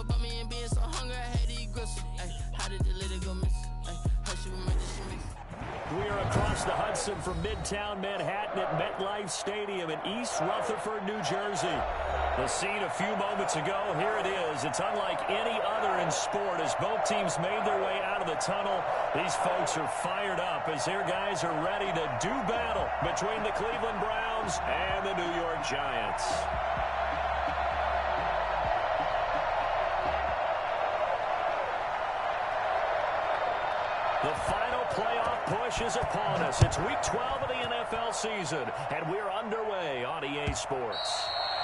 know about me and being so hungry, I had to eat gristle. Ay, how did the lady go miss? Ay, how she would make this shit miss? We are across the Hudson from Midtown Manhattan at MetLife Stadium in East Rutherford, New Jersey. The scene a few moments ago, here it is. It's unlike any other in sport as both teams made their way out of the tunnel. These folks are fired up as their guys are ready to do battle between the Cleveland Browns and the New York Giants. The final playoff push is upon us. It's Week 12 of the NFL season, and we're underway on EA Sports.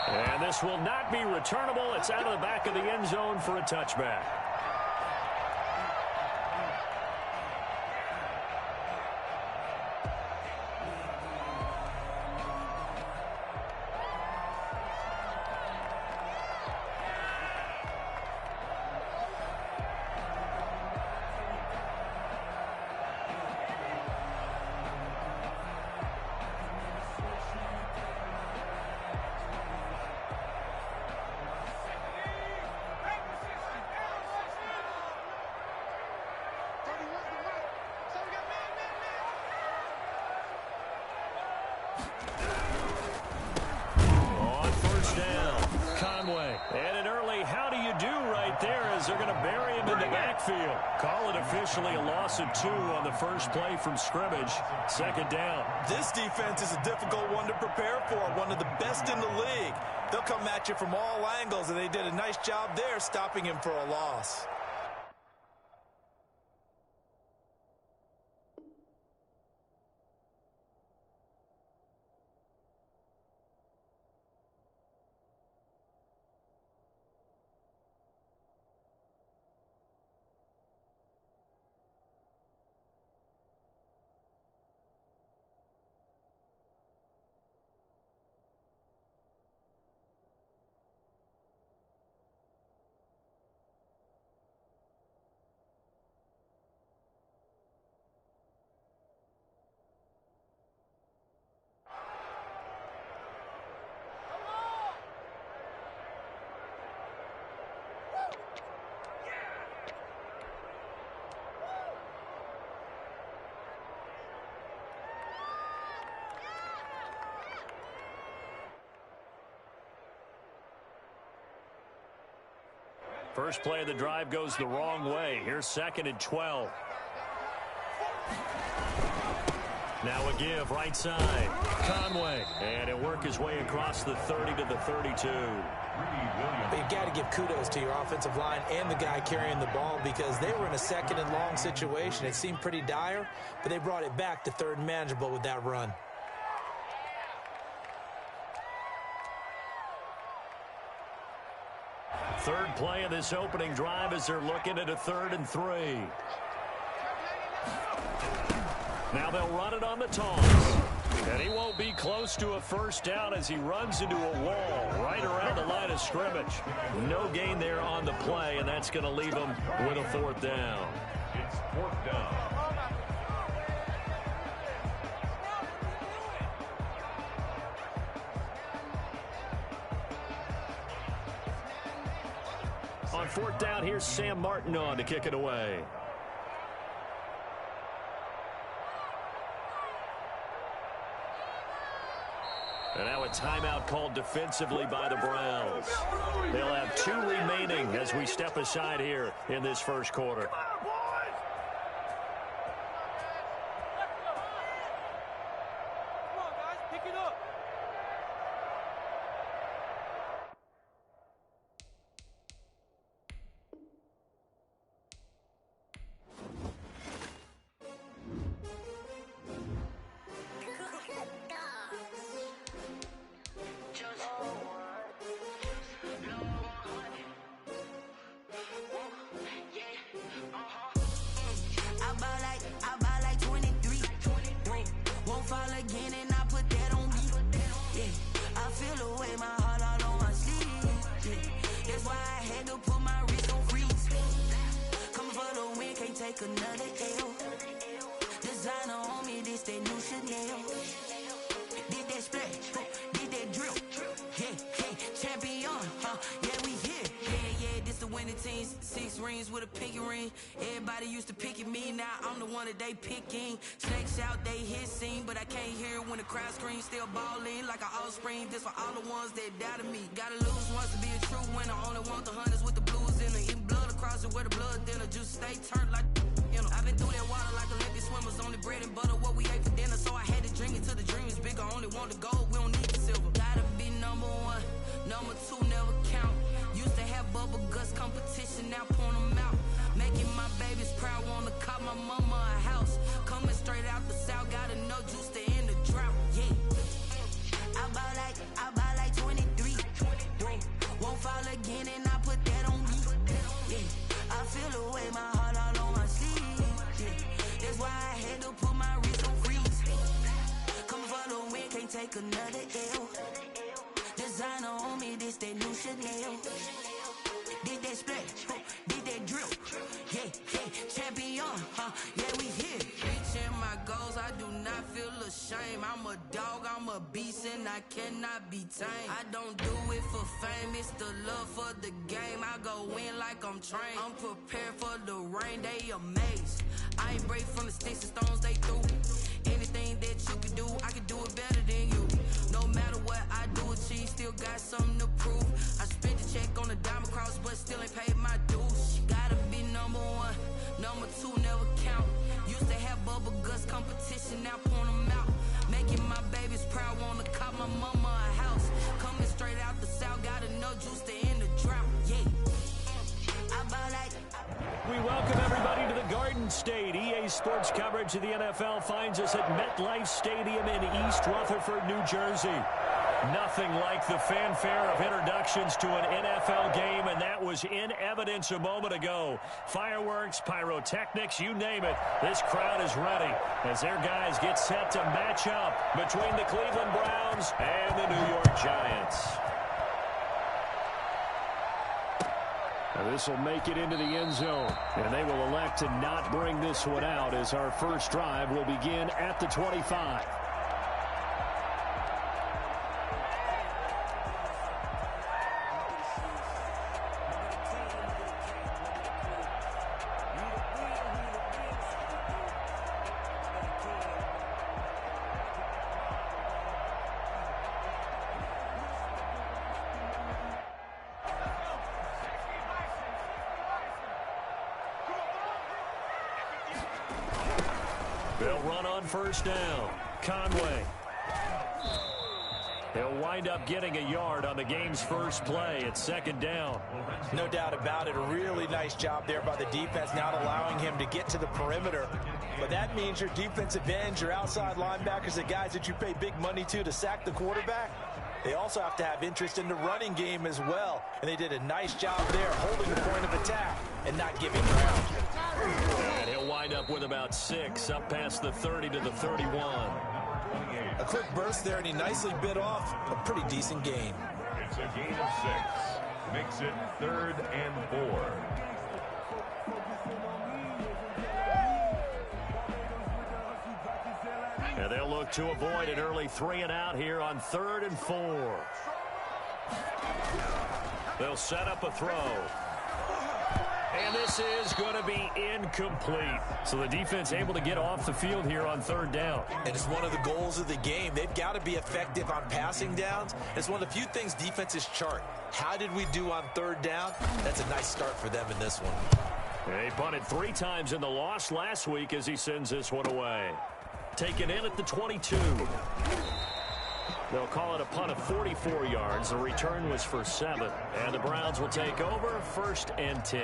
And this will not be returnable. It's out of the back of the end zone for a touchback. And an early how do you do right there as they're going to bury him in the backfield. Call it officially a loss of 2 on the first play from scrimmage. Second down. This defense is a difficult one to prepare for, one of the best in the league. They'll come at you from all angles, and they did a nice job there stopping him for a loss. First play of the drive goes the wrong way. Here's 2nd and 12. Now a give right side. Conway. And he'll work his way across the 30 to the 32. But you've got to give kudos to your offensive line and the guy carrying the ball because they were in a 2nd and long situation. It seemed pretty dire, but they brought it back to 3rd and manageable with that run. Third play of this opening drive as they're looking at a 3rd and 3. Now they'll run it on the toss. And he won't be close to a first down as he runs into a wall right around the line of scrimmage. No gain there on the play, and that's going to leave him with a 4th down. It's 4th down. On 4th down, here's Sam Martin on to kick it away. And now a timeout called defensively by the Browns. They'll have 2 remaining as we step aside here in this first quarter. many teams, 6 rings with a pinky ring. Everybody used to pick at me, now I'm the one that they picking. Snakes out, they hit scene, but I can't hear when the crowd screams. Still balling like an offspring, this for all the ones that doubted me. Gotta lose once to be a true winner, only want the hunters with the blues in it. Eating blood across it where the blood dinner, just stay turned like you know. I've been through that water like Olympic swimmers, only bread and butter what we ate for dinner. So I had to drink it till the dream is bigger, only want the gold, we don't need the silver. Gotta be number 1, number 2 never count. Used to have bubble guts competition, now point them out. Making my babies proud, wanna cop my mama a house. Coming straight out the south, got enough juice to end the drought, yeah. I buy like 23, won't fall again and I put that on me, yeah. I feel the way, my heart all on my sleeve, yeah. That's why I had to put my wrist on freeze. Coming for the win, can't take another L. Designer on me, this that new Chanel. Did that splash, did that drip, yeah, champion, yeah, we here. Reaching my goals, I do not feel ashamed. I'm a dog, I'm a beast, and I cannot be tamed. I don't do it for fame, it's the love for the game. I go in like I'm trained. I'm prepared for the rain, they amazed. I ain't break from the sticks and stones they threw. Anything that you can do, I can do it better than you. No matter what I do achieve, still got something to prove. I spent the check on the diamond cross, but still ain't paid my dues. Gotta be number 1, number 2 never count. Used to have bubble guts competition, now point them out. Making my babies proud, wanna cop my mama a house. Coming straight out the south, got enough juice to end the drought, yeah. I buy like... We welcome everybody to the Garden State. EA Sports coverage of the NFL finds us at MetLife Stadium in East Rutherford, New Jersey. Nothing like the fanfare of introductions to an NFL game, and that was in evidence a moment ago. Fireworks, pyrotechnics, you name it. This crowd is ready as their guys get set to match up between the Cleveland Browns and the New York Giants. Now this will make it into the end zone, and they will elect to not bring this one out as our first drive will begin at the 25. They'll run on first down. Conway. They'll wind up getting a yard on the game's first play at second down. No doubt about it. A really nice job there by the defense, not allowing him to get to the perimeter. But that means your defensive ends, your outside linebackers, the guys that you pay big money to sack the quarterback, they also have to have interest in the running game as well. And they did a nice job there, holding the point of attack and not giving ground. And he'll wind up with about 6 up past the 30 to the 31. A quick burst there, and he nicely bit off a pretty decent gain. It's a gain of 6. Makes it 3rd and 4. And they'll look to avoid an early 3 and out here on 3rd and 4. They'll set up a throw. And this is going to be incomplete. So the defense able to get off the field here on 3rd down. And it's one of the goals of the game. They've got to be effective on passing downs. It's one of the few things defenses chart. How did we do on 3rd down? That's a nice start for them in this one. They punted 3 times in the loss last week as he sends this one away. Taken in at the 22. They'll call it a punt of 44 yards. The return was for 7. And the Browns will take over 1st and 10.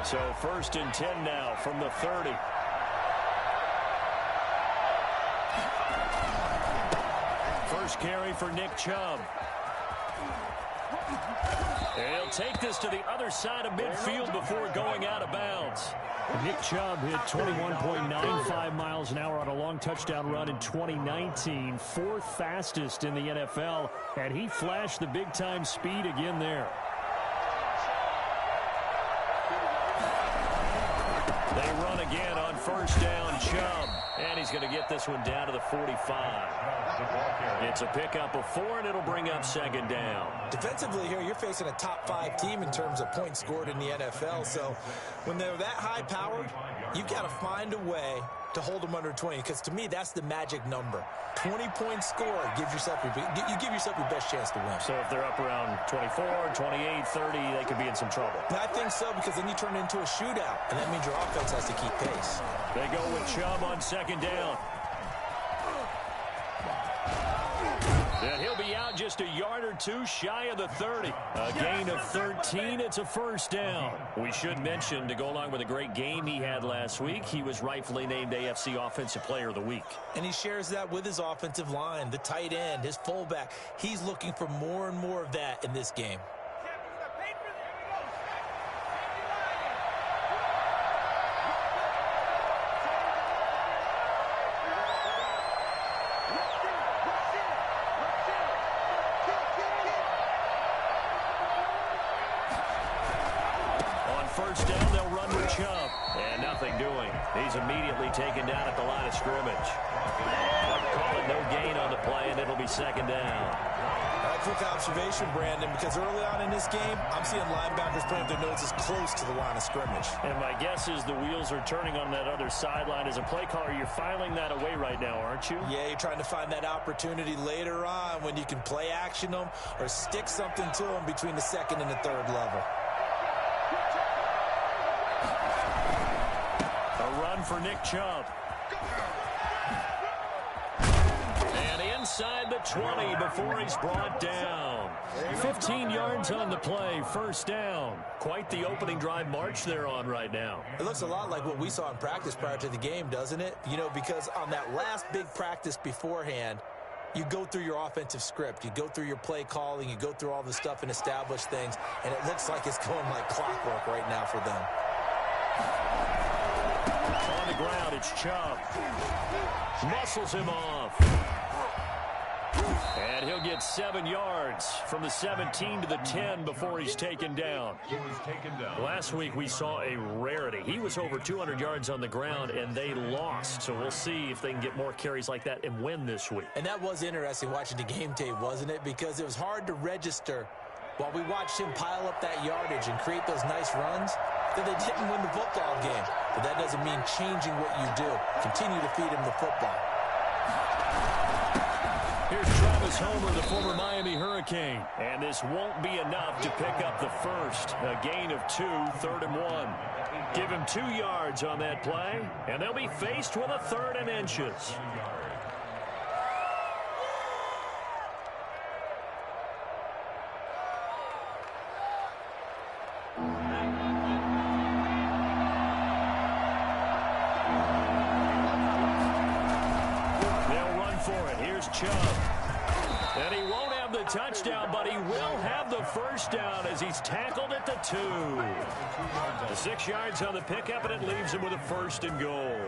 So 1st and 10 now from the 30. First carry for Nick Chubb. And he'll take this to the other side of midfield before going out of bounds. Nick Chubb hit 21.95 miles an hour on a long touchdown run in 2019, 4th fastest in the NFL, and he flashed the big-time speed again there. They run again on first down, Chubb. And he's going to get this one down to the 45. It's a pickup of 4, and it'll bring up second down. Defensively here, you're facing a top 5 team in terms of points scored in the NFL. So when they're that high-powered, you've got to find a way to hold them under 20, because to me, that's the magic number. 20 points scored, you give yourself your best chance to win. So if they're up around 24, 28, 30, they could be in some trouble. I think so, because then you turn it into a shootout, and that means your offense has to keep pace. They go with Chubb on second down. And he'll be out just a yard or 2 shy of the 30. A gain of 13. It's a first down. We should mention, to go along with a great game he had last week, he was rightfully named AFC Offensive Player of the Week. And he shares that with his offensive line, the tight end, his fullback. He's looking for more and more of that in this game. First down, they'll run with Chubb. And nothing doing. He's immediately taken down at the line of scrimmage. Call it no gain on the play, and it'll be second down. Quick observation, Brandon, because early on in this game, I'm seeing linebackers putting their noses close to the line of scrimmage. And my guess is the wheels are turning on that other sideline. As a play caller, you're filing that away right now, aren't you? Yeah, you're trying to find that opportunity later on when you can play action them or stick something to them between the second and the third level. For Nick Chubb. And inside the 20 before he's brought down. 15 yards on the play, first down. Quite the opening drive march they're on right now. It looks a lot like what we saw in practice prior to the game, doesn't it? You know, because on that last big practice beforehand, you go through your offensive script, you go through your play calling, you go through all the stuff and establish things, and it looks like it's going like clockwork right now for them. On the ground, it's Chubb. Muscles him off. And he'll get 7 yards from the 17 to the 10 before he's taken down. Last week we saw a rarity. He was over 200 yards on the ground, and they lost. So we'll see if they can get more carries like that and win this week. And that was interesting watching the game tape, wasn't it? Because it was hard to register while we watched him pile up that yardage and create those nice runs, that they didn't win the football game. But that doesn't mean changing what you do. Continue to feed him the football. Here's Travis Homer, the former Miami Hurricane. And this won't be enough to pick up the first. A gain of 2, 3rd and 1. Give him 2 yards on that play, and they'll be faced with a 3rd and inches. Chubb. And he won't have the touchdown, but he will have the first down as he's tackled at the 2. The 6 yards on the pickup, and it leaves him with a 1st and goal.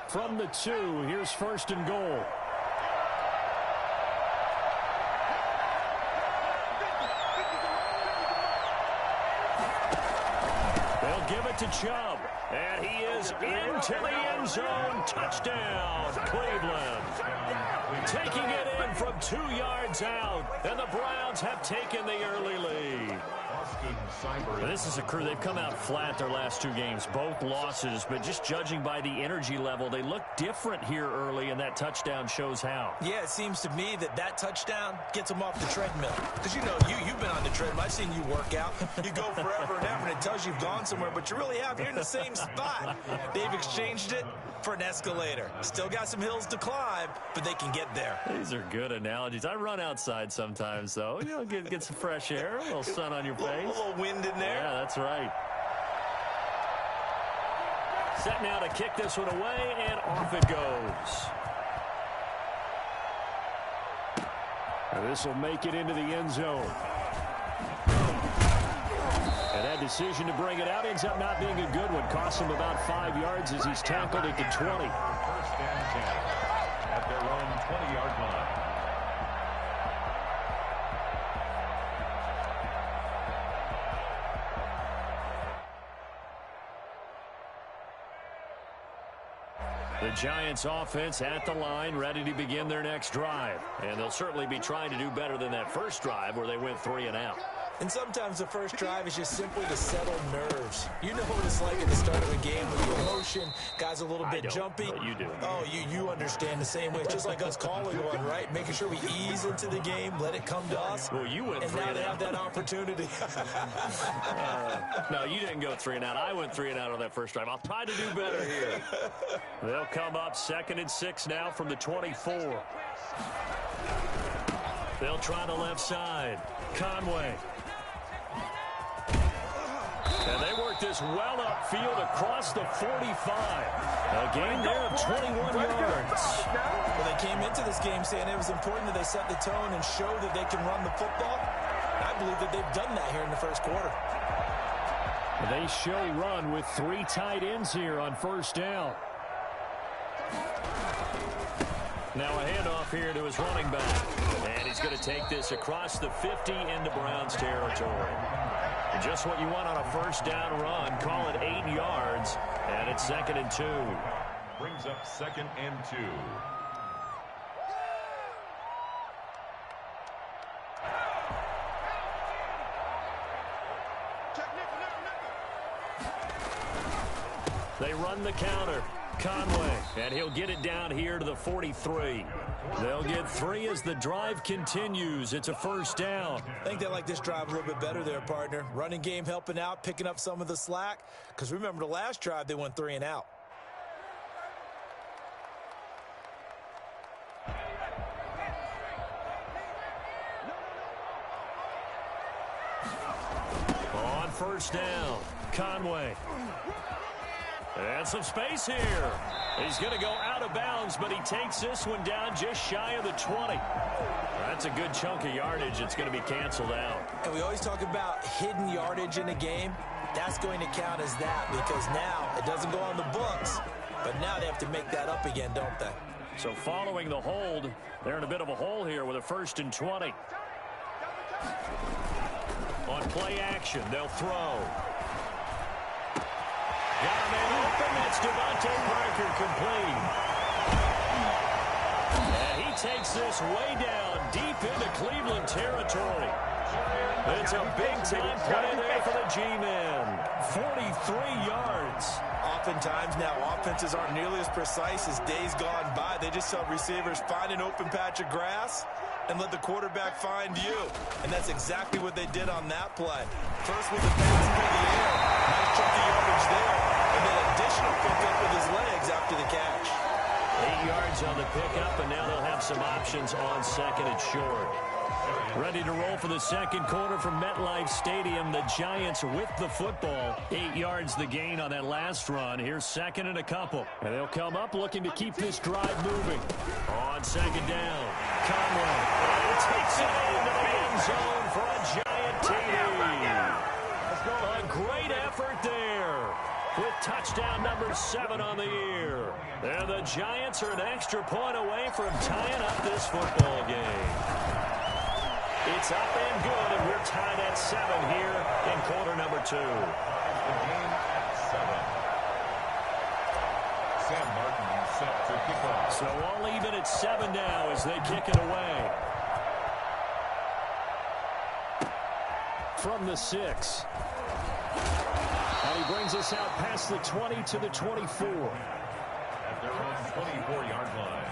From the 2, here's 1st and goal. Give it to Chubb, and he is into the end zone. Touchdown, Cleveland. Taking it in from 2 yards out, and the Browns have taken the early lead. This is a crew, they've come out flat their last 2 games, both losses, but just judging by the energy level, they look different here early, and that touchdown shows how. Yeah, it seems to me that touchdown gets them off the treadmill. Because, you know, you've been on the treadmill. I've seen you work out. You go forever and ever, and it tells you you've gone somewhere, but you really have. You're in the same spot. They've exchanged it for an escalator. Still got some hills to climb, but they can get there. These are good analogies. I run outside sometimes, though. You know, get some fresh air, a little sun on your face. A little wind in there. Yeah, that's right. Set now to kick this one away, and off it goes. And this will make it into the end zone. And that decision to bring it out ends up not being a good one. Costs him about 5 yards as he's tackled at the 20. First and 10 at their own 20-yard line. The Giants offense at the line, ready to begin their next drive. And they'll certainly be trying to do better than that first drive where they went 3 and out. And sometimes the first drive is just simply to settle nerves. You know what it's like at the start of a game with the emotion. Guys a little bit jumpy. But you do. Oh, you understand the same way. It's just like us calling one, right? Making sure we ease into the game, let it come to us. Well, you went 3 and out. And now they have that opportunity. No, you didn't go 3 and out. I went 3 and out on that first drive. I'll try to do better here. They'll come up 2nd and 6 now from the 24. They'll try the left side. Conway. And they work this well upfield across the 45. A gain there of 21 yards. Well, they came into this game saying it was important that they set the tone and show that they can run the football. I believe that they've done that here in the first quarter. They show run with 3 tight ends here on first down. Now a handoff here to his running back. And he's going to take this across the 50 into Browns territory. Just what you want on a first down run. Call it 8 yards. And it's 2nd and 2. Brings up 2nd and 2. They run the counter. Conway, and he'll get it down here to the 43. They'll get 3 as the drive continues. It's a first down. I think they like this drive a little bit better there, partner. Running game helping out, picking up some of the slack. Because remember the last drive, they went 3 and out. On first down, Conway. And some space here. He's going to go out of bounds, but he takes this one down just shy of the 20. That's a good chunk of yardage. It's going to be canceled out. And we always talk about hidden yardage in a game. That's going to count as that because now it doesn't go on the books, but now they have to make that up again, don't they? So following the hold, they're in a bit of a hole here with a 1st and 20. On play action, they'll throw. Got a man open. That's Devontae Parker complete. And he takes this way down deep into Cleveland territory. It's a big-time play there for the G-men. 43 yards. Oftentimes now offenses aren't nearly as precise as days gone by. They just help receivers find an open patch of grass and let the quarterback find you. And that's exactly what they did on that play. First with the pass into the air. Nice chunk of yardage there. And then additional pickup with his legs after the catch. 8 yards on the pickup, and now they'll have some options on 2nd and short. Ready to roll for the second quarter from MetLife Stadium. The Giants with the football. 8 yards the gain on that last run. Here's 2nd and a couple. And they'll come up looking to keep this drive moving. On 2nd down, Conway. And takes it into the end zone for a Giant TD. A great effort there with touchdown number 7 on the year. And the Giants are an extra point away from tying up this football game. It's up and good, and we're tied at 7 here in quarter number 2. The game at 7. Sam Martin set to kick off. So all even at 7 now as they kick it away. From the 6. And he brings us out past the 20 to the 24. At their own 24-yard line.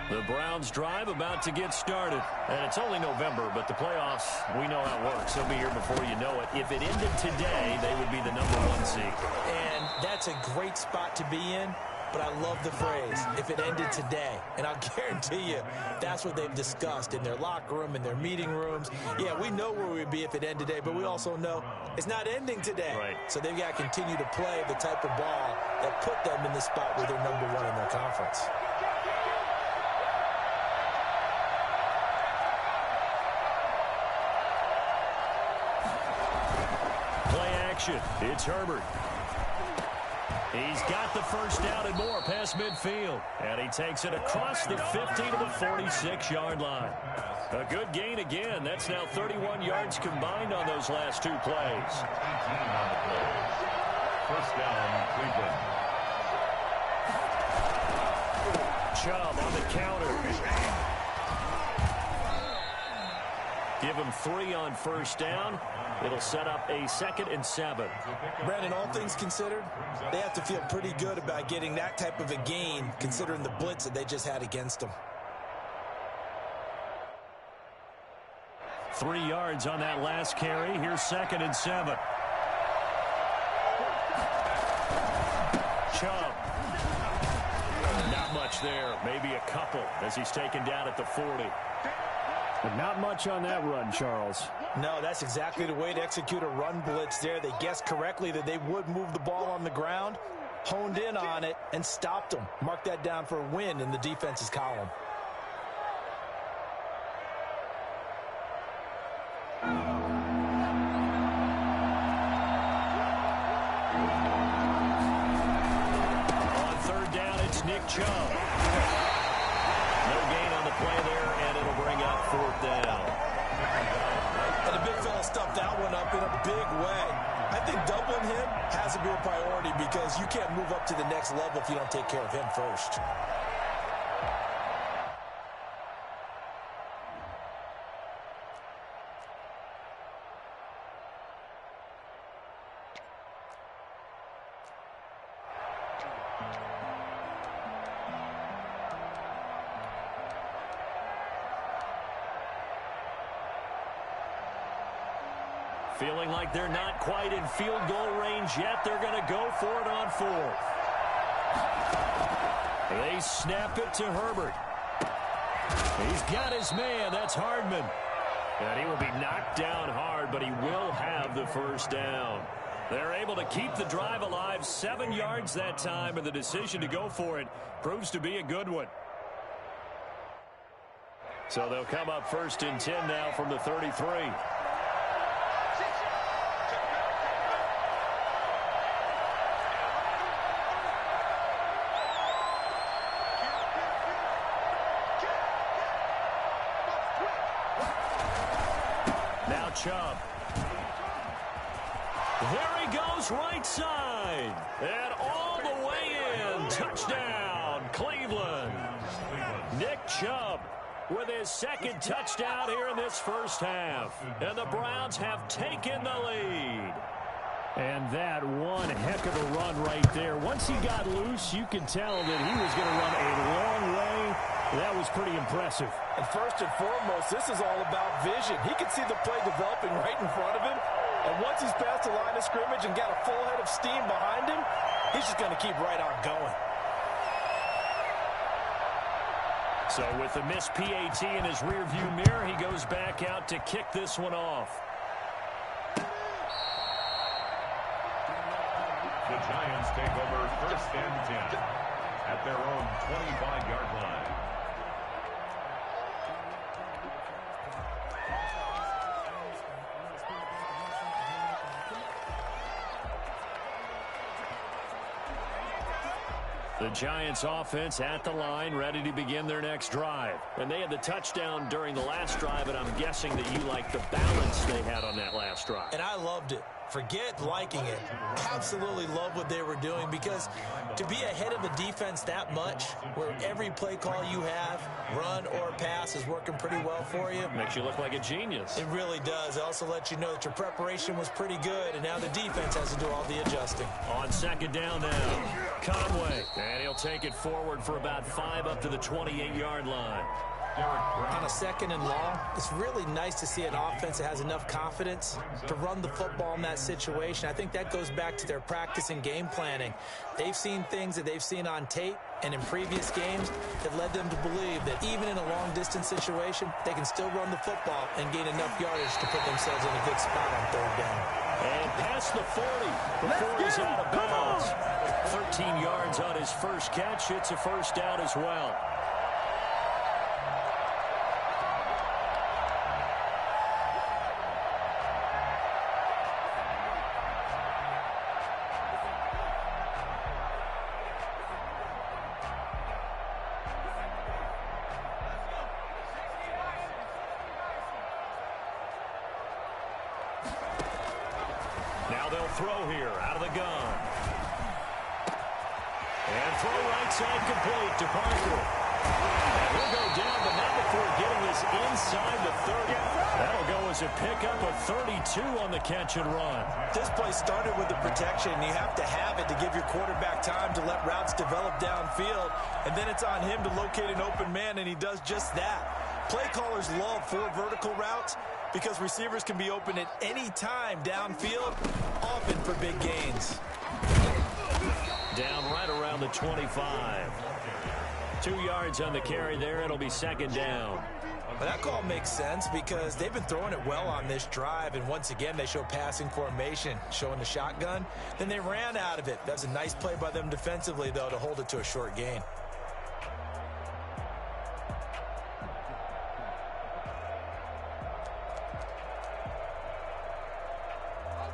The Browns drive about to get started. And it's only November, but the playoffs, we know how it works. They'll be here before you know it. If it ended today, they would be the number 1 seed. And that's a great spot to be in, but I love the phrase, if it ended today. And I'll guarantee you, that's what they've discussed in their locker room, in their meeting rooms. Yeah, we know where we'd be if it ended today, but we also know it's not ending today. Right. So they've got to continue to play the type of ball that put them in the spot where they're number 1 in their conference. formation. It's Herbert. He's got the first down and more past midfield. And he takes it across the 50 to the 46-yard line. A good gain again. That's now 31 yards combined on those last two plays. 18 on the play. First down, Cleveland. Chubb on the counter. Give him 3 on first down. It'll set up a 2nd and 7. Brandon, all things considered, they have to feel pretty good about getting that type of a gain, considering the blitz that they just had against them. 3 yards on that last carry. Here's 2nd and 7. Chubb. Not much there. Maybe a couple as he's taken down at the 40. But not much on that run, Charles. No, that's exactly the way to execute a run blitz there. They guessed correctly that they would move the ball on the ground, honed in on it, and stopped them. Mark that down for a win in the defense's column. On third down, it's Nick Chubb. No gain on the play there, and it'll bring up 4th down. And the big fella stuffed that one up in a big way. I think doubling him has to be a priority because you can't move up to the next level if you don't take care of him first. Feeling like they're not quite in field goal range yet. They're going to go for it on 4th. They snap it to Herbert. He's got his man. That's Hardman. And he will be knocked down hard, but he will have the first down. They're able to keep the drive alive. 7 yards that time, and the decision to go for it proves to be a good one. So they'll come up 1st and 10 now from the 33. Chubb. There he goes, right side. And all the way in. Touchdown, Cleveland. Nick Chubb with his 2nd touchdown here in this first half. And the Browns have taken the lead. And that one heck of a run right there. Once he got loose, you could tell that he was going to run a long way. That was pretty impressive. And first and foremost, this is all about vision. He can see the play developing right in front of him. And once he's past the line of scrimmage and got a full head of steam behind him, he's just going to keep right on going. So with the missed PAT in his rearview mirror, he goes back out to kick this one off. The Giants take over 1st and 10 at their own 25-yard line. The Giants offense at the line, ready to begin their next drive. And they had the touchdown during the last drive, and I'm guessing that you like the balance they had on that last drive. And I loved it. Forget liking it. Absolutely love what they were doing, because to be ahead of a defense that much, where every play call you have, run or pass, is working pretty well for you. Makes you look like a genius. It really does. It also lets you know that your preparation was pretty good, and now the defense has to do all the adjusting. On 2nd down now, Conway. And he'll take it forward for about 5 up to the 28-yard line. On a 2nd and long, it's really nice to see an offense that has enough confidence to run the football in that situation. I think that goes back to their practice and game planning. They've seen things that they've seen on tape and in previous games that led them to believe that even in a long-distance situation, they can still run the football and gain enough yardage to put themselves in a good spot on 3rd down. And past the 40 before he's out of bounds. 13 yards on his first catch. It's a first down as well. Now they'll throw here out of the gun. And throw right side complete to Parker. And he'll go down, but not before getting this inside the 30. That'll go as a pickup of 32 on the catch and run. This play started with the protection. You have to have it to give your quarterback time to let routes develop downfield. And then it's on him to locate an open man, and he does just that. Play callers love 4 vertical routes because receivers can be open at any time downfield, often for big gains. Down right around the 25. 2 yards on the carry there. It'll be second down. Well, that call makes sense because they've been throwing it well on this drive, and once again they show passing formation, showing the shotgun. Then they ran out of it. That's a nice play by them defensively, though, to hold it to a short gain.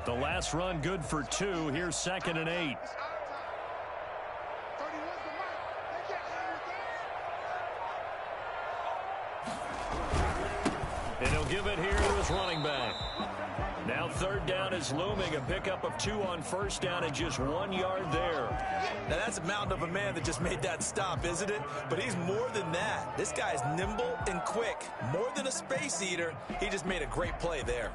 The last run good for 2. Here's 2nd and 8. And he'll give it here to his running back. Now 3rd down is looming. A pickup of 2 on 1st down and just 1 yard there. Now that's a mountain of a man that just made that stop, isn't it? But he's more than that. This guy's nimble and quick. More than a space eater. He just made a great play there.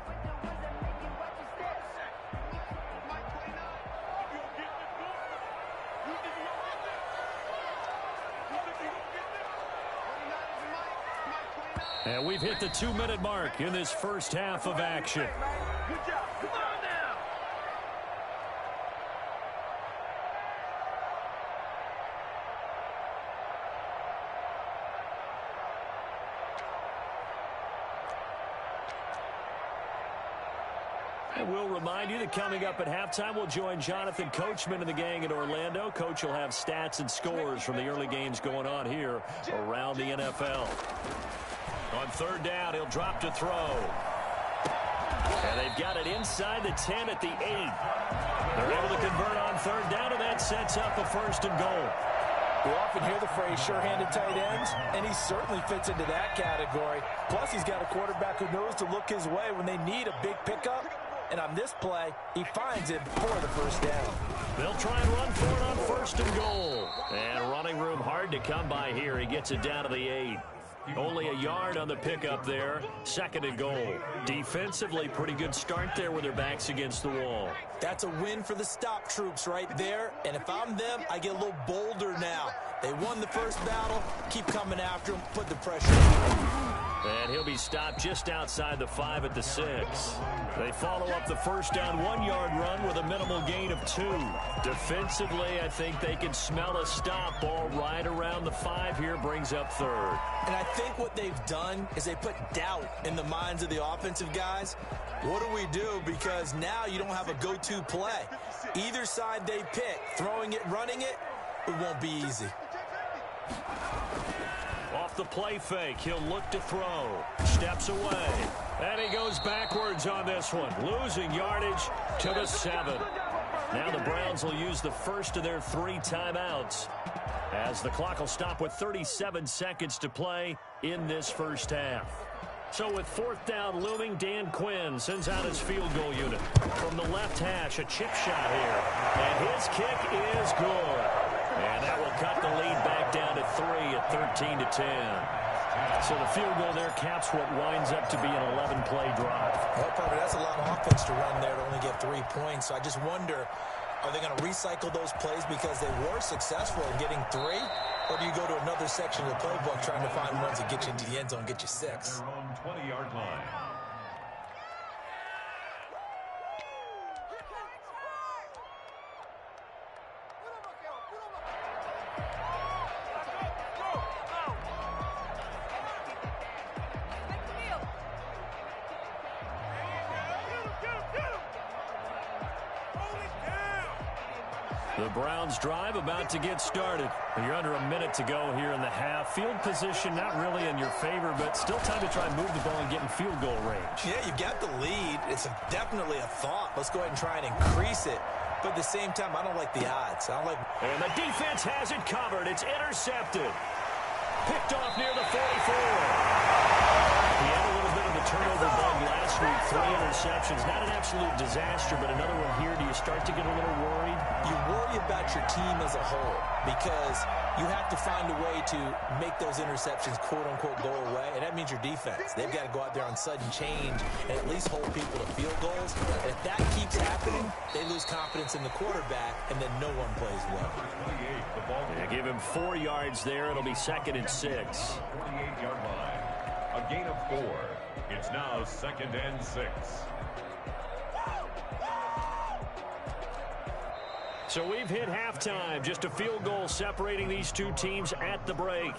And we've hit the 2-minute mark in this first half of action. Good job. Come on now. And we'll remind you that coming up at halftime, we'll join Jonathan Coachman and the gang in Orlando. Coach will have stats and scores from the early games going on here around the NFL. On 3rd down, he'll drop to throw. And they've got it inside the 10 at the 8. They're able to convert on 3rd down, and that sets up a 1st and goal. We often hear the phrase sure-handed tight ends, and he certainly fits into that category. Plus, he's got a quarterback who knows to look his way when they need a big pickup. And on this play, he finds it for the 1st down. They'll try and run for it on 1st and goal. And running room hard to come by here. He gets it down to the 8. Only a yard on the pickup there. 2nd and goal. Defensively, pretty good start there with their backs against the wall. That's a win for the stop troops right there. And if I'm them, I get a little bolder now. They won the first battle. Keep coming after them. Put the pressure on. And he'll be stopped just outside the 5 at the 6. They follow up the 1st down 1-yard run with a minimal gain of 2. Defensively, I think they can smell a stop. Ball right around the 5 here, brings up 3rd. And I think what they've done is they put doubt in the minds of the offensive guys. What do we do? Because now you don't have a go-to play. Either side they pick, throwing it, running it, it won't be easy. Off the play fake, he'll look to throw. Steps away. And he goes backwards on this one. Losing yardage to the 7. Now the Browns will use the first of their 3 timeouts, as the clock will stop with 37 seconds to play in this first half. So with 4th down looming, Dan Quinn sends out his field goal unit. From the left hash, a chip shot here. And his kick is good. And that will cut the lead back down to 3 at 13-10. So the field goal there caps what winds up to be an 11-play drive. Well, Parker, that's a lot of offense to run there to only get 3 points. So I just wonder, are they going to recycle those plays because they were successful in getting 3? Or do you go to another section of the playbook trying to find ones that get you into the end zone, get you 6? Their own 20-yard line. The Browns drive about to get started. You're under a minute to go here in the half. Field position not really in your favor, but still time to try and move the ball and get in field goal range. Yeah, you've got the lead. It's definitely a thought. Let's go ahead and try and increase it. But at the same time, I don't like the odds. I don't like. And the defense has it covered. It's intercepted. Picked off near the 44. He had a little bit of the turnover bug last week, 3 interceptions. Not an absolute disaster, but another one here. Do you start to get a little worried? You worry about your team as a whole because you have to find a way to make those interceptions, quote-unquote, go away, and that means your defense. They've got to go out there on sudden change and at least hold people to field goals. And if that keeps happening, they lose confidence in the quarterback, and then no one plays well. Yeah, give him 4 yards there. It'll be 2nd and 6. 48-yard line. A gain of 4. It's now 2nd and 6. So we've hit halftime. Just a field goal separating these two teams at the break.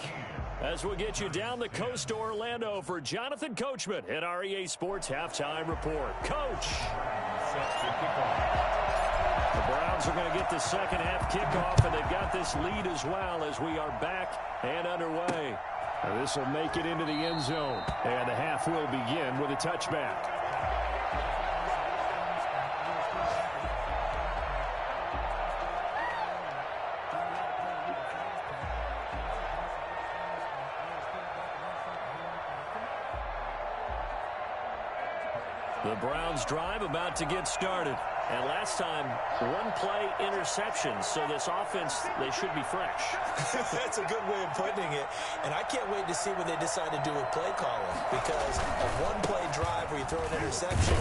As we'll get you down the coast to Orlando for Jonathan Coachman at our EA Sports Halftime Report. Coach! The Browns are going to get the second half kickoff, and they've got this lead as well as we are back and underway. Now this will make it into the end zone, and the half will begin with a touchback. The Browns drive about to get started. And last time, 1-play interception. So this offense, they should be fresh. That's a good way of putting it. And I can't wait to see what they decide to do with play calling. Because a 1-play drive where you throw an interception,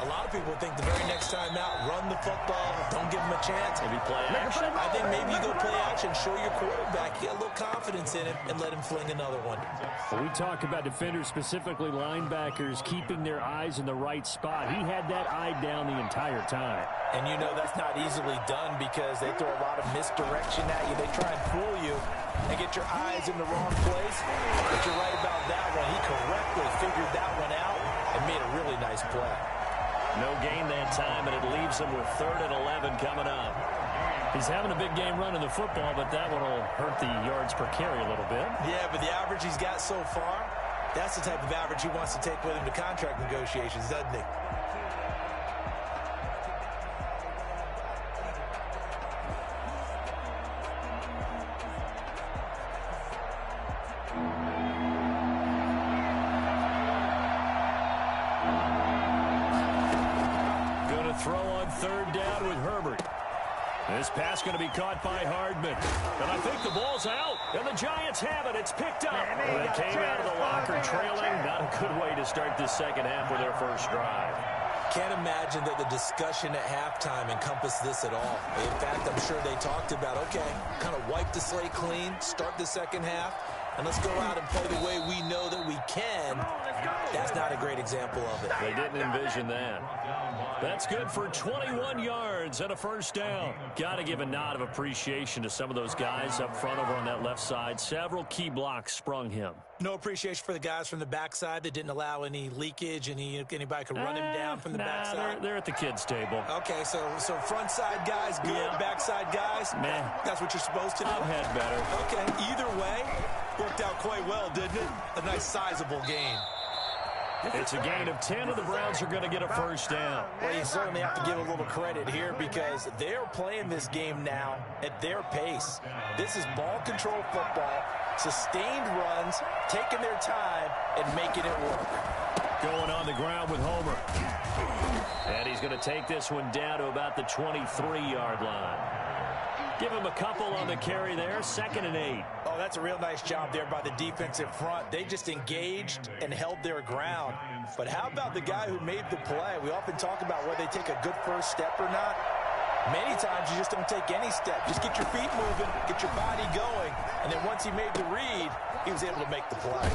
a lot of people think the very next time out, run the football, don't give them a chance. Maybe play action. I think maybe you go play action, show your quarterback, get a little confidence in him, and let him fling another one. When we talk about defenders, specifically linebackers, keeping their eyes in the right spot. He had that eye down the entire time. And you know that's not easily done because they throw a lot of misdirection at you. They try and fool you and get your eyes in the wrong place. But you're right about that one. He correctly figured that one out and made a really nice play. No gain that time, and it leaves him with 3rd and 11 coming up. He's having a big game running the football, but that one will hurt the yards per carry a little bit. Yeah, but the average he's got so far, that's the type of average he wants to take with him to contract negotiations, doesn't he? Throw on 3rd down with Herbert. This pass going to be caught by Hardman. And I think the ball's out. And the Giants have it. It's picked up. Well, they came out of the locker trailing. Not a good way to start this second half with their first drive. Can't imagine that the discussion at halftime encompassed this at all. In fact, I'm sure they talked about, okay, kind of wipe the slate clean, start the second half, and let's go out and play the way we know that we can. That's not a great example of it. They didn't envision that. That's good for 21 yards and a first down. Got to give a nod of appreciation to some of those guys up front over on that left side. Several key blocks sprung him. No appreciation for the guys from the backside that didn't allow any leakage, and anybody could run him down from the backside. They're at the kids' table. Okay, so front side guys good, yeah. Backside guys, man, that's what you're supposed to do. I've had better. Okay, either way, worked out quite well, didn't it? A nice sizable gain. It's a gain of 10, and the Browns are going to get a first down. Well, you certainly have to give a little credit here because they're playing this game now at their pace. This is ball control football, sustained runs, taking their time, and making it work. Going on the ground with Homer. And he's going to take this one down to about the 23-yard line. Give him a couple on the carry there, 2nd and 8. Oh, that's a real nice job there by the defensive front. They just engaged and held their ground. But how about the guy who made the play? We often talk about whether they take a good first step or not. Many times you just don't take any step. Just get your feet moving, get your body going, and then once he made the read, he was able to make the play.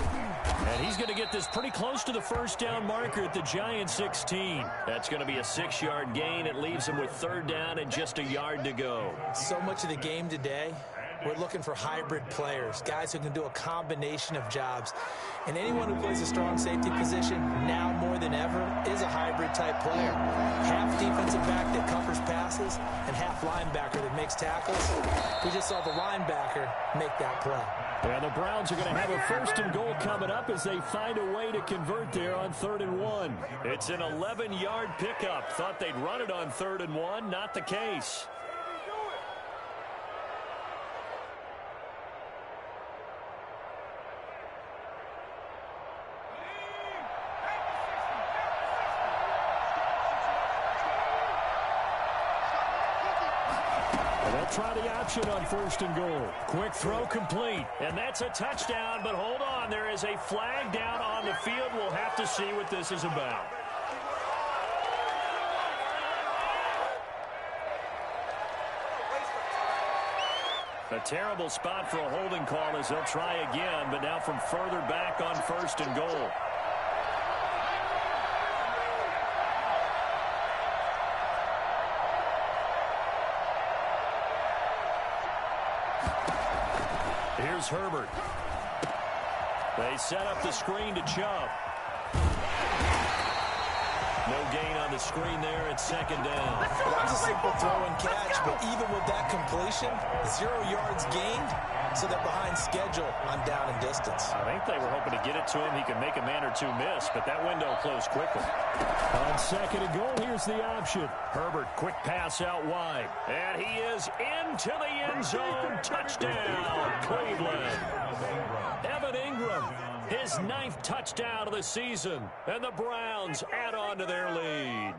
And he's going to get this pretty close to the first down marker at the Giants 16. That's going to be a 6-yard gain. It leaves him with 3rd down and just a yard to go. So much of the game today, we're looking for hybrid players, guys who can do a combination of jobs. And anyone who plays a strong safety position, now more than ever, is a hybrid-type player. Half defensive back that covers passes and half linebacker that makes tackles. We just saw the linebacker make that play. And the Browns are going to have a 1st and goal coming up as they find a way to convert there on 3rd and 1. It's an 11-yard pickup. Thought they'd run it on 3rd and 1. Not the case. They'll try the option on 1st and goal. Quick throw complete. And that's a touchdown, but hold on. There is a flag down on the field. We'll have to see what this is about. A terrible spot for a holding call as they'll try again, but now from further back on 1st and goal. Here's Herbert. They set up the screen to Chubb. No gain on the screen there at 2nd down. That was a simple throw and catch, but even with that completion, 0 yards gained, so they're behind schedule on down and distance. I think they were hoping to get it to him. He could make a man or two miss, but that window closed quickly. On 2nd and goal, here's the option. Herbert, quick pass out wide. And he is into the end zone. Touchdown, Cleveland. Evan Ingram, his 9th touchdown of the season. And the Browns add on to their lead.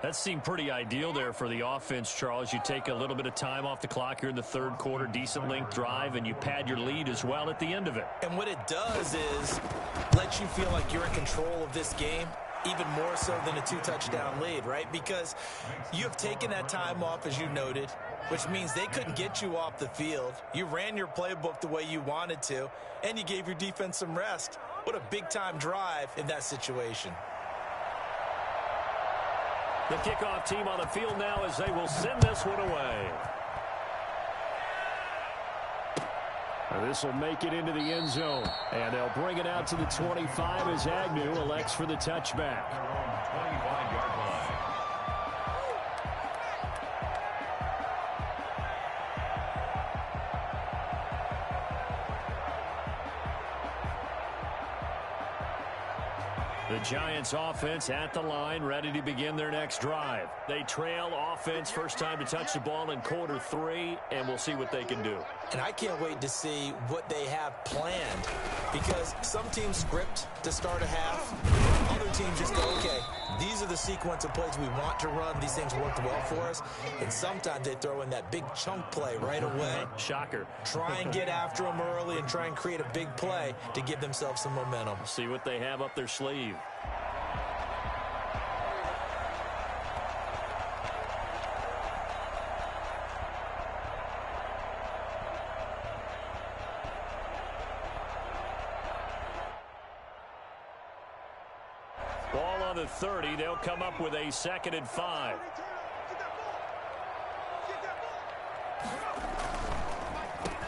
That seemed pretty ideal there for the offense, Charles. You take a little bit of time off the clock here in the 3rd quarter, decent length drive, and you pad your lead as well at the end of it. And what it does is let you feel like you're in control of this game, even more so than a 2-touchdown lead, right? Because you have taken that time off, as you noted, which means they couldn't get you off the field. You ran your playbook the way you wanted to, and you gave your defense some rest. What a big-time drive in that situation. The kickoff team on the field now as they will send this one away. This will make it into the end zone. And they'll bring it out to the 25 as Agnew elects for the touchback. 25-yard line. The Giants offense at the line, ready to begin their next drive. They trail offense, first time to touch the ball in quarter 3, and we'll see what they can do. And I can't wait to see what they have planned, because some teams script to start a half. Other teams just go, okay, these are the sequence of plays we want to run. These things worked well for us. And sometimes they throw in that big chunk play right away. Shocker. Try and get after them early and try and create a big play to give themselves some momentum. See what they have up their sleeve. Ball on the 30. They'll come up with a 2nd and 5.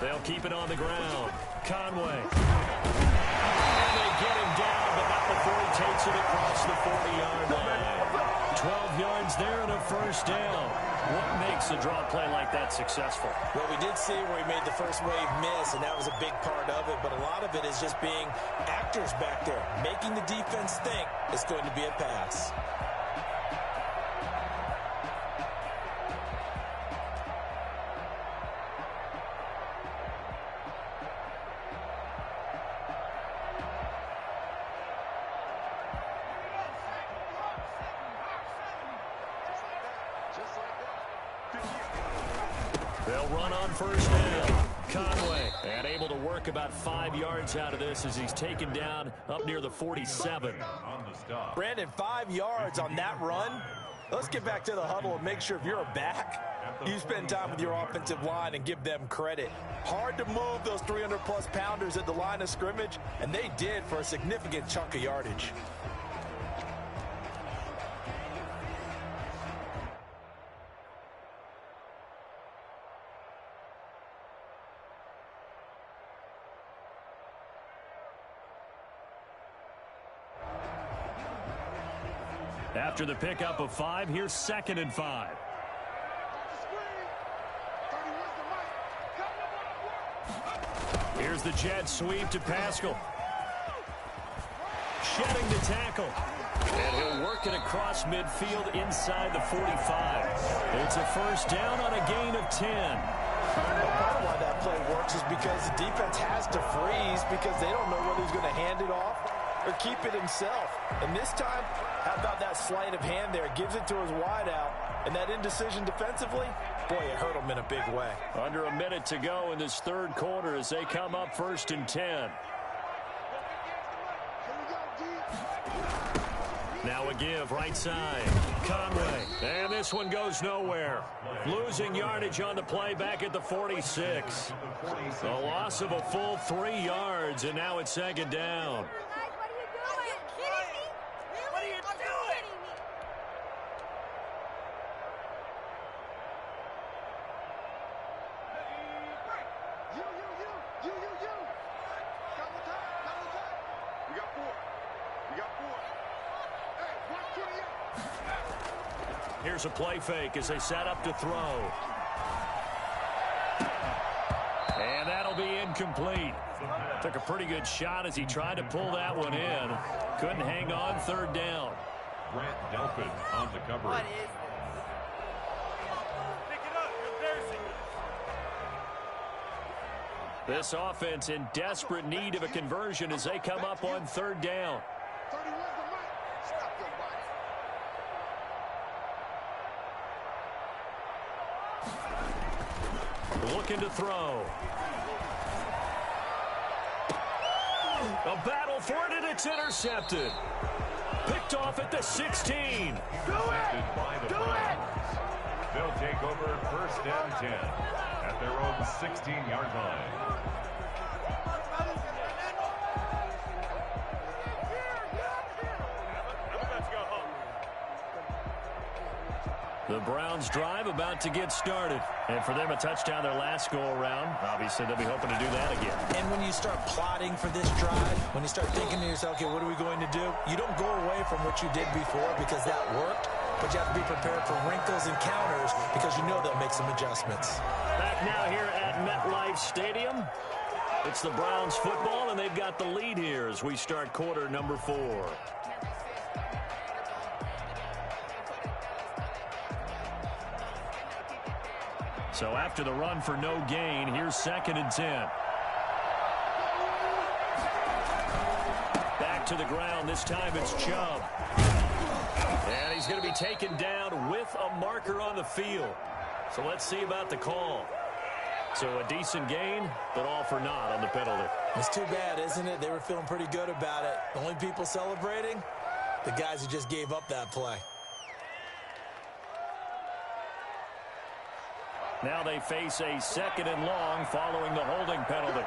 They'll keep it on the ground. Conway. And they get him down, but not before he takes it across the 40-yard line. 12 yards there and a first down. What makes a draw play like that successful? Well, we did see where he made the first wave miss, and that was a big part of it. But a lot of it is just being actors back there, making the defense think it's going to be a pass. They'll run on first down. Conway, and able to work about 5 yards out of this as he's taken down up near the 47. Brandon, 5 yards on that run. Let's get back to the huddle and make sure if you're a back, you spend time with your offensive line and give them credit. Hard to move those 300-plus pounders at the line of scrimmage, and they did for a significant chunk of yardage. After the pickup of 5, here's 2nd and 5. Here's the jet sweep to Pascal. Shedding the tackle. And he'll work it across midfield inside the 45. It's a first down on a gain of 10. Part of why that play works is because the defense has to freeze because they don't know whether he's going to hand it off or keep it himself. And this time, how about that sleight of hand there? Gives it to his wideout, And that indecision defensively, boy, it hurt them in a big way. Under a minute to go in this third quarter as they come up 1st and 10. Now a give right side. Conway. And this one goes nowhere. Losing yardage on the play back at the 46. A loss of a full 3 yards, and now it's 2nd down. Here's a play fake as they set up to throw. And that'll be incomplete. Took a pretty good shot as he tried to pull that one in. Couldn't hang on 3rd down. Grant Delphin on the coverage. This offense in desperate need of a conversion as they come up on 3rd down. Looking to throw. A battle for it, and it's intercepted. Picked off at the 16. Do it! They'll take over 1st and 10 at their own 16-yard line. The Browns drive about to get started. And for them, a touchdown their last go-around. Obviously, they'll be hoping to do that again. And when you start plotting for this drive, when you start thinking to yourself, okay, what are we going to do? You don't go away from what you did before because that worked, but you have to be prepared for wrinkles and counters because you know they'll make some adjustments. Back now here at MetLife Stadium. It's the Browns football, and they've got the lead here as we start quarter number 4. So after the run for no gain, here's 2nd and 10. Back to the ground. This time it's Chubb. And he's going to be taken down with a marker on the field. So let's see about the call. So a decent gain, but all for naught on the penalty. It's too bad, isn't it? They were feeling pretty good about it. The only people celebrating, the guys who just gave up that play. Now they face a 2nd and long following the holding penalty.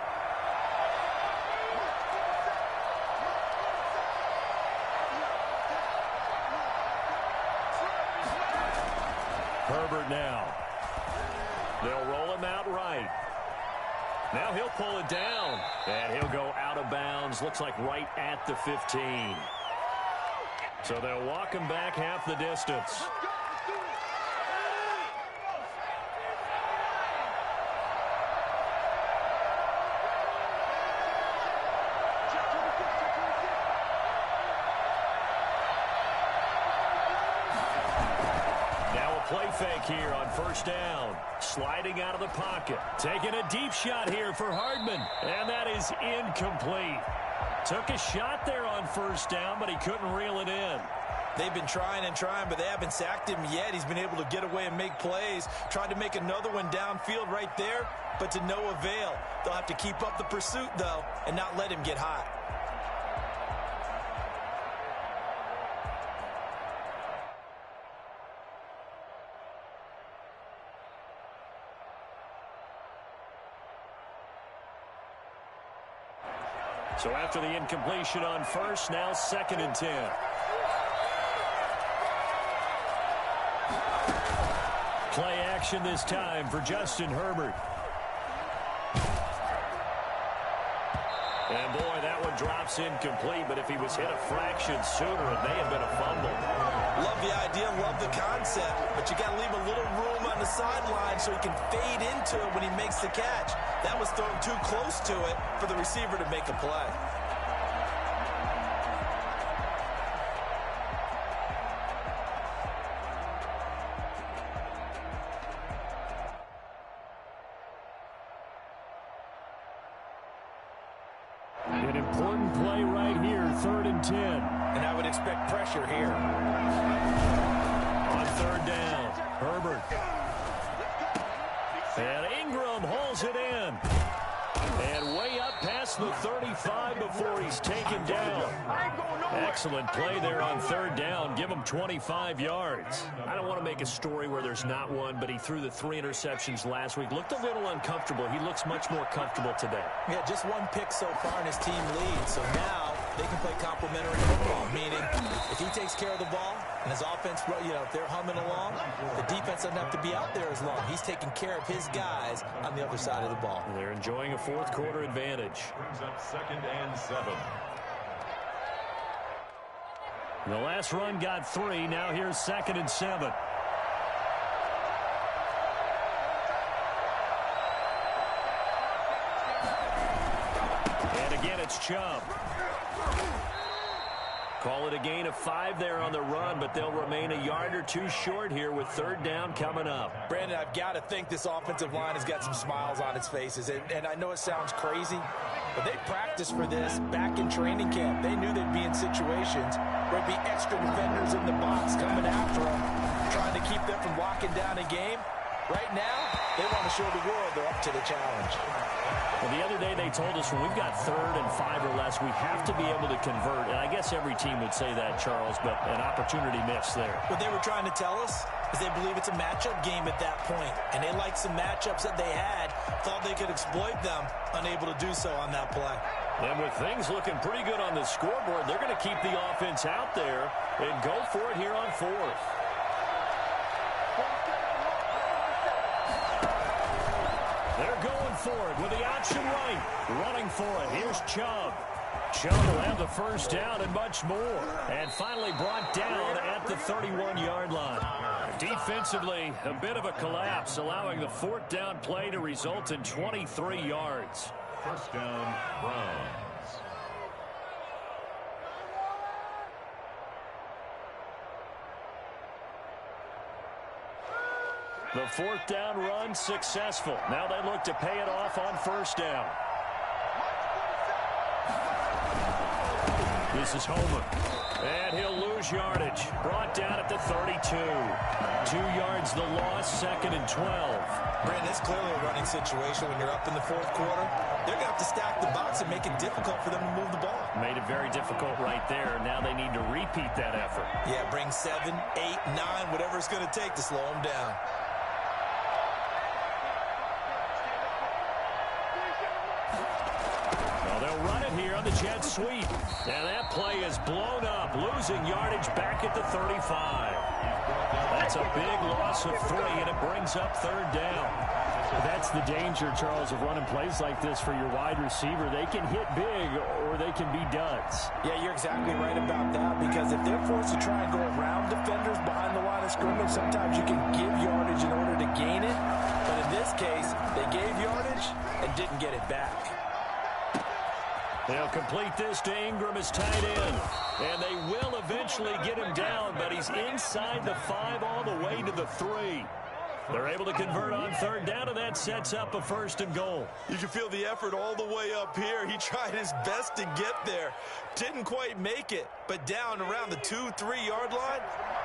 Herbert now. They'll roll him out right. Now he'll pull it down, and he'll go out of bounds. Looks like right at the 15. So they'll walk him back half the distance. Play fake here on 1st down. Sliding out of the pocket. Taking a deep shot here for Hardman. And that is incomplete. Took a shot there on 1st down, but he couldn't reel it in. They've been trying and trying, but they haven't sacked him yet. He's been able to get away and make plays. Tried to make another one downfield right there, but to no avail. They'll have to keep up the pursuit, though, and not let him get hot. So after the incompletion on 1st, now 2nd and 10. Play action this time for Justin Herbert. And boy, that one drops incomplete, but if he was hit a fraction sooner, it may have been a fumble. Love the idea, love the concept, but you got to leave a little room on the sideline so he can fade into it when he makes the catch. That was thrown too close to it for the receiver to make a play. An important play right here, 3rd and 10. And I would expect pressure here. On 3rd down. Herbert. And Ingram hauls it in. And way up past the 35 before he's taken down. Excellent play there on third down. Give him 25 yards. I don't want to make a story where there's not one, but he threw the 3 interceptions last week. Looked a little uncomfortable. He looks much more comfortable today. Yeah, just 1 pick so far and his team leads. So now they can play complementary football, meaning if he takes care of the ball and his offense, if they're humming along, the defense doesn't have to be out there as long. He's taking care of his guys on the other side of the ball. They're enjoying a fourth quarter advantage. Brings up 2nd and 7. The last run got 3. Now here's 2nd and 7. And again, it's Chubb. Call it a gain of 5 there on the run, but they'll remain a yard or 2 short here with third down coming up. Brandon, I've got to think this offensive line has got some smiles on its faces. And I know it sounds crazy, but they practiced for this back in training camp. They knew they'd be in situations where there'd be extra defenders in the box coming after them, trying to keep them from locking down a game. Right now, they want to show the world they're up to the challenge. Well, the other day they told us when we've got 3rd and 5 or less, we have to be able to convert. And I guess every team would say that, Charles, but an opportunity missed there. What they were trying to tell us is they believe it's a matchup game at that point. And they liked some matchups that they had, thought they could exploit them, unable to do so on that play. And with things looking pretty good on the scoreboard, they're going to keep the offense out there and go for it here on 4th. They're going for it with the option right. Running for it. Here's Chubb. Chubb will have the first down and much more. And finally brought down at the 31-yard line. Defensively, a bit of a collapse, allowing the 4th down play to result in 23 yards. First down, Browns. The 4th down run successful. Now they look to pay it off on first down. This is Homer. And he'll lose yardage. Brought down at the 32. 2 yards the loss, 2nd and 12. Brandon, it's clearly a running situation when you're up in the 4th quarter. They're going to have to stack the box and make it difficult for them to move the ball. Made it very difficult right there. Now they need to repeat that effort. Yeah, bring 7, 8, 9, whatever it's going to take to slow them down. They'll run it here on the jet sweep. And that play is blown up, losing yardage back at the 35. That's a big loss of 3, and it brings up third down. That's the danger, Charles, of running plays like this for your wide receiver. They can hit big or they can be duds. Yeah, you're exactly right about that, because if they're forced to try and go around defenders behind the line of scrimmage, sometimes you can give yardage in order to gain it. But in this case, they gave yardage and didn't get it back. They'll complete this to Ingram as tight end. And they will eventually get him down, but he's inside the 5 all the way to the 3. They're able to convert on third down, and that sets up a 1st and goal. You can feel the effort all the way up here. He tried his best to get there. Didn't quite make it, but down around the 2-3 yard line,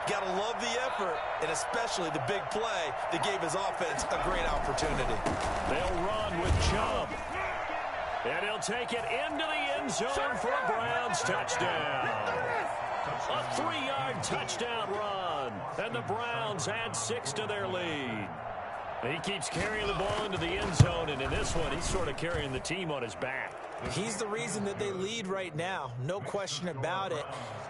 got to love the effort, and especially the big play that gave his offense a great opportunity. They'll run with Chubb. And he'll take it into the end zone for a Browns touchdown. A 3-yard touchdown run. And the Browns add 6 to their lead. He keeps carrying the ball into the end zone, and in this one, he's sort of carrying the team on his back. He's the reason that they lead right now. No question about it.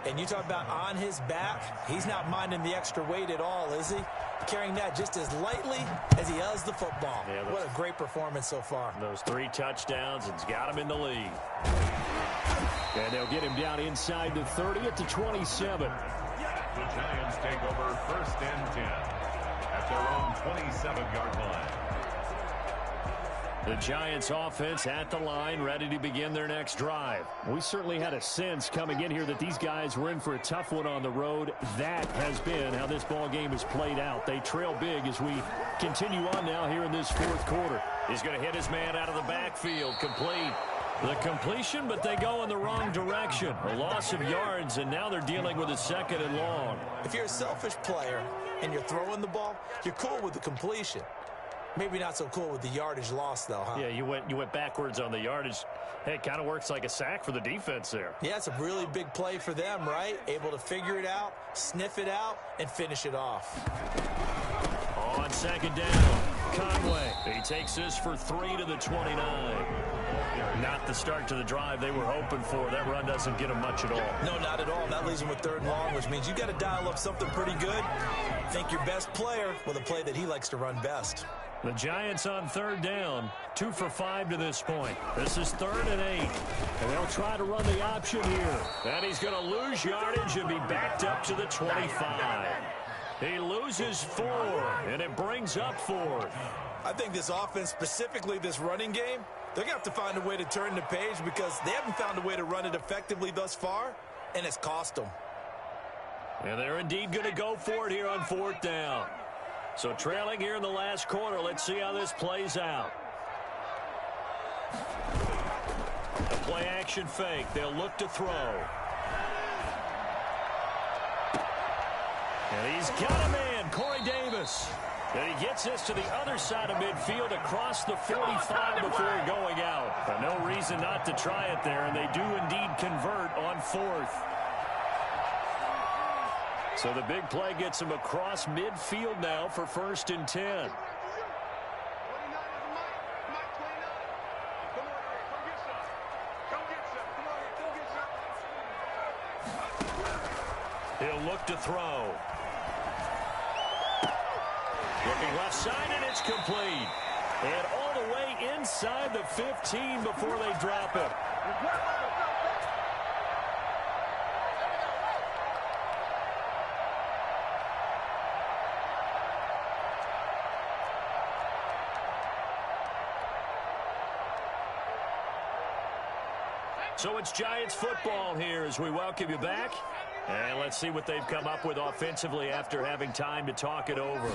And you talk about on his back, he's not minding the extra weight at all, is he? Carrying that just as lightly as he does the football. Yeah, what a great performance so far. Those 3 touchdowns, it's got him in the lead. And they'll get him down inside the 30 at the 27. The Giants take over 1st and 10 at their own 27-yard line. The Giants offense at the line, ready to begin their next drive. We certainly had a sense coming in here that these guys were in for a tough one on the road. That has been how this ball game has played out. They trail big as we continue on now here in this 4th quarter. He's going to hit his man out of the backfield, complete. The completion, but they go in the wrong direction. A loss of yards, and now they're dealing with a 2nd and long. If you're a selfish player and you're throwing the ball, you're cool with the completion. Maybe not so cool with the yardage loss, though, huh? Yeah, you went backwards on the yardage. Hey, it kind of works like a sack for the defense there. Yeah, it's a really big play for them, right? Able to figure it out, sniff it out, and finish it off. On second down, Conway. He takes this for 3 to the 29. Not the start to the drive they were hoping for. That run doesn't get them much at all. No, not at all. That leaves them with 3rd and long, which means you got to dial up something pretty good. Think your best player with a play that he likes to run best. The Giants on 3rd down, 2 for 5 to this point. This is 3rd and 8. And they'll try to run the option here. And he's going to lose yardage and be backed up to the 25. He loses 4, and it brings up 4th. I think this offense, specifically this running game, they're going to have to find a way to turn the page because they haven't found a way to run it effectively thus far, and it's cost them. And they're indeed going to go for it here on 4th down. So trailing here in the last quarter, let's see how this plays out. The play action fake. They'll look to throw. And he's got a man, Corey Davis. And he gets this to the other side of midfield across the 45 before going out. But no reason not to try it there, and they do indeed convert on 4th. So the big play gets him across midfield now for 1st and 10. He'll look to throw. Looking left side, and it's complete. And all the way inside the 15 before they drop it. So it's Giants football here as we welcome you back. And let's see what they've come up with offensively after having time to talk it over.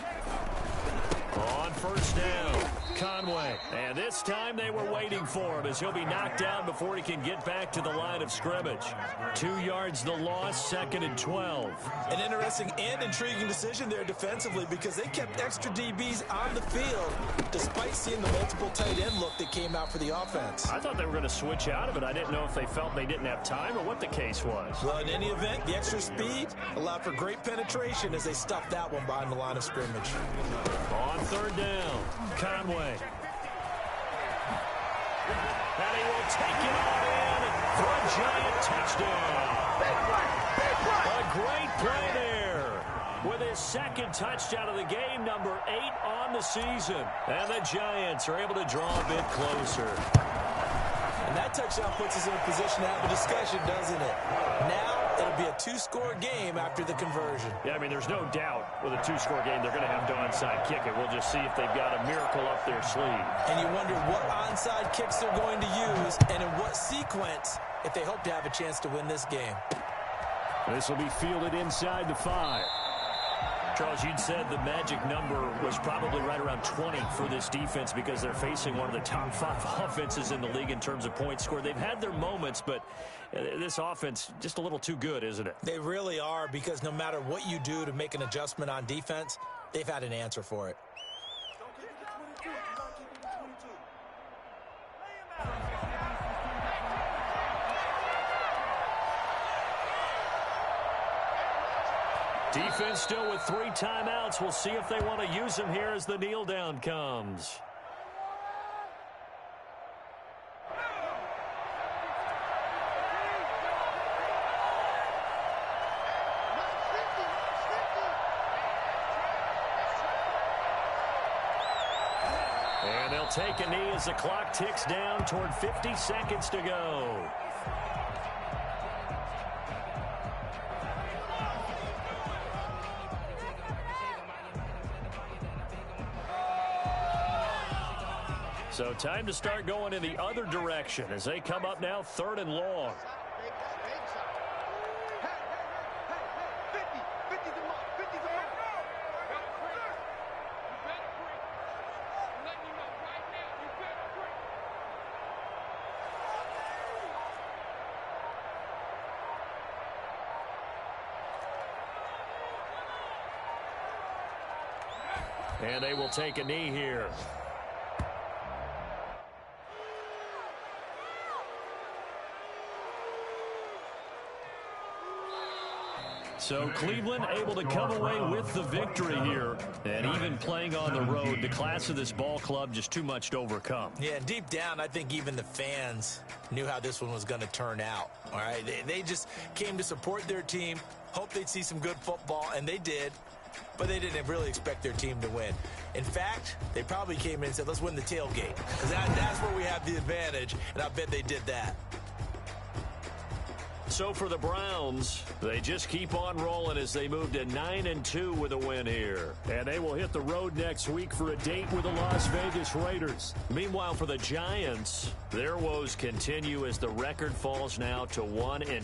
On 1st down, Conway. And this time they were waiting for him as he'll be knocked down before he can get back to the line of scrimmage. 2 yards the loss, 2nd and 12. An interesting and intriguing decision there defensively because they kept extra DBs on the field despite seeing the multiple tight end look that came out for the offense. I thought they were going to switch out of it. I didn't know if they felt they didn't have time or what the case was. Well, in any event, the extra speed allowed for great penetration as they stuffed that one behind the line of scrimmage. On 3rd down, Conway. And he will take it all in for a Giant touchdown. A great play there with his 2nd touchdown of the game, number 8 on the season. And the Giants are able to draw a bit closer. And that touchdown puts us in a position to have a discussion, doesn't it? Now it'll be a 2-score game after the conversion. Yeah, I mean, there's no doubt with a 2-score game they're going to have to onside kick it. We'll just see if they've got a miracle up their sleeve. And you wonder what onside kicks they're going to use and in what sequence if they hope to have a chance to win this game. This will be fielded inside the 5. Charles, you'd said the magic number was probably right around 20 for this defense because they're facing one of the top 5 offenses in the league in terms of points scored. They've had their moments, but this offense just a little too good, isn't it? They really are because no matter what you do to make an adjustment on defense, they've had an answer for it. Defense still with 3 timeouts. We'll see if they want to use them here as the kneel down comes. And they'll take a knee as the clock ticks down toward 50 seconds to go. So time to start going in the other direction as they come up now 3rd and long. And they will take a knee here. So Cleveland able to come away with the victory here. And even playing on the road, the class of this ball club just too much to overcome. Yeah, deep down, I think even the fans knew how this one was going to turn out. All right, they just came to support their team, hoped they'd see some good football, and they did. But they didn't really expect their team to win. In fact, they probably came in and said, let's win the tailgate. Because that's where we have the advantage, and I bet they did that. So for the Browns, they just keep on rolling as they move to 9-2 with a win here. And they will hit the road next week for a date with the Las Vegas Raiders. Meanwhile, for the Giants, their woes continue as the record falls now to 1-2.